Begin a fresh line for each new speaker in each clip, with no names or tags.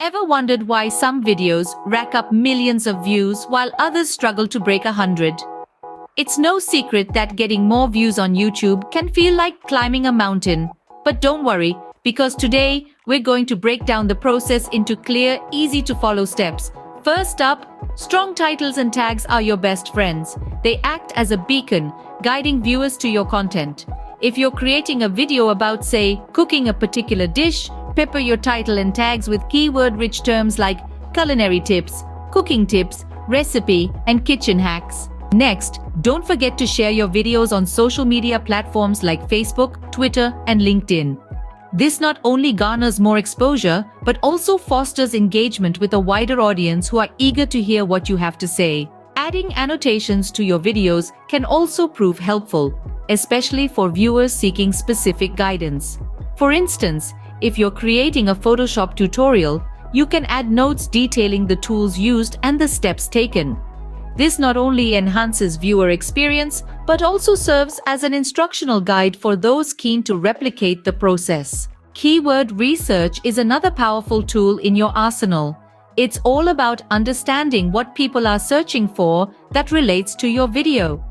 Ever wondered why some videos rack up millions of views while others struggle to break 100? It's no secret that getting more views on YouTube can feel like climbing a mountain. But don't worry, because today we're going to break down the process into clear, easy-to-follow steps. First up, strong titles and tags are your best friends. They act as a beacon, guiding viewers to your content. If you're creating a video about, say, cooking a particular dish, pepper your title and tags with keyword-rich terms like culinary tips, cooking tips, recipe, and kitchen hacks. Next, don't forget to share your videos on social media platforms like Facebook, Twitter, and LinkedIn. This not only garners more exposure, but also fosters engagement with a wider audience who are eager to hear what you have to say. Adding annotations to your videos can also prove helpful, especially for viewers seeking specific guidance. For instance, if you're creating a Photoshop tutorial, you can add notes detailing the tools used and the steps taken. This not only enhances viewer experience, but also serves as an instructional guide for those keen to replicate the process. Keyword research is another powerful tool in your arsenal. It's all about understanding what people are searching for that relates to your video.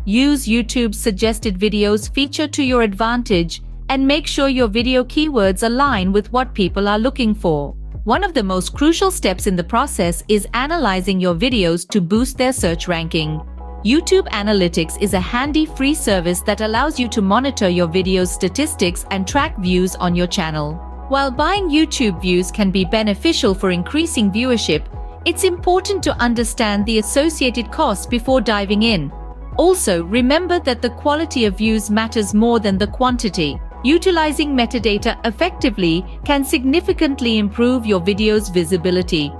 Use YouTube's suggested videos feature to your advantage and make sure your video keywords align with what people are looking for. One of the most crucial steps in the process is analyzing your videos to boost their search ranking. YouTube Analytics is a handy free service that allows you to monitor your video's statistics and track views on your channel. While buying YouTube views can be beneficial for increasing viewership, it's important to understand the associated costs before diving in. Also, remember that the quality of views matters more than the quantity. Utilizing metadata effectively can significantly improve your video's visibility.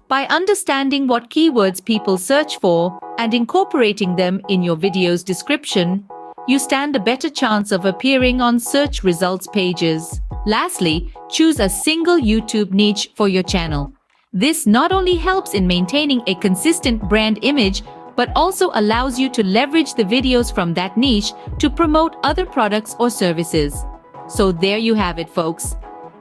By understanding what keywords people search for and incorporating them in your video's description, you stand a better chance of appearing on search results pages. Lastly, choose a single YouTube niche for your channel. This not only helps in maintaining a consistent brand image, but also allows you to leverage the videos from that niche to promote other products or services. So there you have it, folks.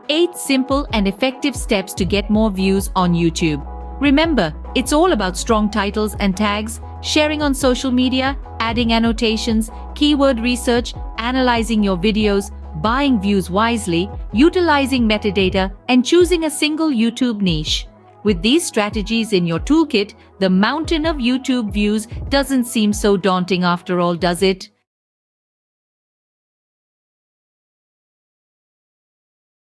8 simple and effective steps to get more views on YouTube. Remember, it's all about strong titles and tags, sharing on social media, adding annotations, keyword research, analyzing your videos, buying views wisely, utilizing metadata, and choosing a single YouTube niche. With these strategies in your toolkit, the mountain of YouTube views doesn't seem so daunting after all, does it?